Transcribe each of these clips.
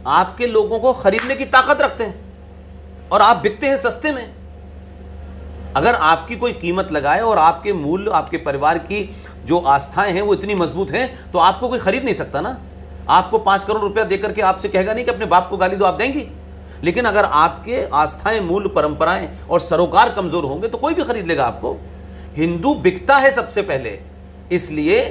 आपके लोगों को खरीदने की ताकत रखते हैं और आप बिकते हैं सस्ते में। अगर आपकी कोई कीमत लगाए और आपके मूल्य, आपके परिवार की जो आस्थाएं हैं वो इतनी मजबूत हैं, तो आपको कोई खरीद नहीं सकता ना। आपको 5 करोड़ रुपया देकर के आपसे कहेगा नहीं कि अपने बाप को गाली दो, आप देंगी। लेकिन अगर आपके आस्थाएं, मूल्य, परंपराएं और सरोकार कमजोर होंगे तो कोई भी खरीद लेगा आपको। हिंदू बिकता है सबसे पहले। इसलिए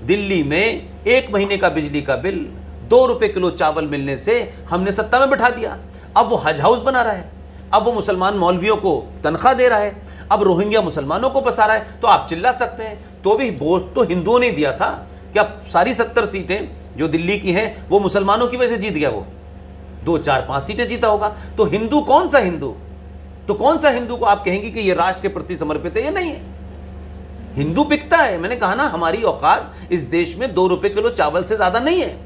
दिल्ली में 1 महीने का बिजली का बिल 2 रुपए किलो चावल मिलने से हमने सत्ता में बिठा दिया। अब वो हज हाउस बना रहा है, अब वो मुसलमान मौलवियों को तनख्वाह दे रहा है, अब रोहिंग्या मुसलमानों को बसा रहा है। तो आप चिल्ला सकते हैं, तो भी वोट तो हिंदुओं ने दिया था। क्या सारी 70 सीटें जो दिल्ली की हैं वो मुसलमानों की वजह से जीत गया? वो 2, 4, 5 सीटें जीता होगा। तो हिंदू कौन सा हिंदू? तो कौन सा हिंदू को आप कहेंगे कि ये राष्ट्र के प्रति समर्पित है? ये नहीं है। हिंदू बिकता है। मैंने कहा ना, हमारी औकात इस देश में 2 रुपए किलो चावल से ज्यादा नहीं है।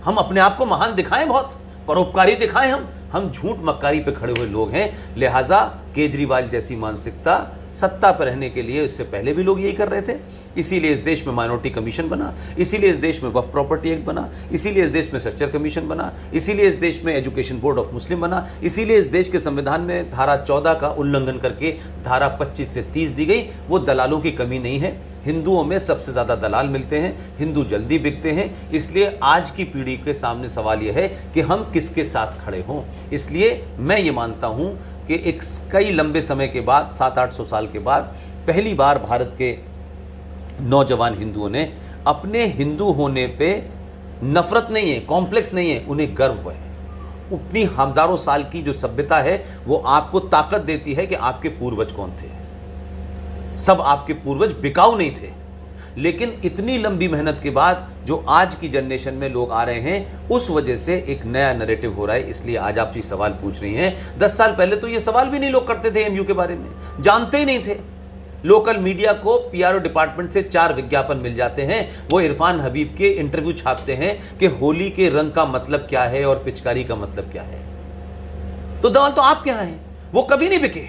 हम अपने आप को महान दिखाएं, बहुत परोपकारी दिखाएं। हम झूठ मक्कारी पे खड़े हुए लोग हैं। लिहाजा केजरीवाल जैसी मानसिकता सत्ता पर रहने के लिए, इससे पहले भी लोग यही कर रहे थे। इसीलिए इस देश में माइनॉरिटी कमीशन बना, इसीलिए इस देश में वक्फ प्रॉपर्टी एक्ट बना, इसीलिए इस देश में स्ट्रक्चर कमीशन बना, इसीलिए इस देश में एजुकेशन बोर्ड ऑफ मुस्लिम बना, इसीलिए इस देश के संविधान में धारा 14 का उल्लंघन करके धारा 25 से 30 दी गई। वो दलालों की कमी नहीं है। हिंदुओं में सबसे ज्यादा दलाल मिलते हैं, हिंदू जल्दी बिकते हैं। इसलिए आज की पीढ़ी के सामने सवाल यह है कि हम किसके साथ खड़े हों। इसलिए मैं ये मानता हूं कि एक कई लंबे समय के बाद, 700-800 साल के बाद, पहली बार भारत के नौजवान हिंदुओं ने अपने हिंदू होने पे नफरत नहीं है, कॉम्प्लेक्स नहीं है, उन्हें गर्व है। उतनी हजारों साल की जो सभ्यता है वो आपको ताकत देती है कि आपके पूर्वज कौन थे। सब आपके पूर्वज बिकाऊ नहीं थे। लेकिन इतनी लंबी मेहनत के बाद जो आज की जनरेशन में लोग आ रहे हैं, उस वजह से एक नया नैरेटिव हो रहा है। इसलिए आज आप ये सवाल पूछ रही हैं। 10 साल पहले तो ये सवाल भी नहीं लोग करते थे, एमयू के बारे में जानते ही नहीं थे। लोकल मीडिया को पीआरओ डिपार्टमेंट से 4 विज्ञापन मिल जाते हैं। वो इरफान हबीब के इंटरव्यू छापते हैं कि होली के रंग का मतलब क्या है और पिचकारी का मतलब क्या है। तो दवा तो आप क्या है, वो कभी नहीं बिके।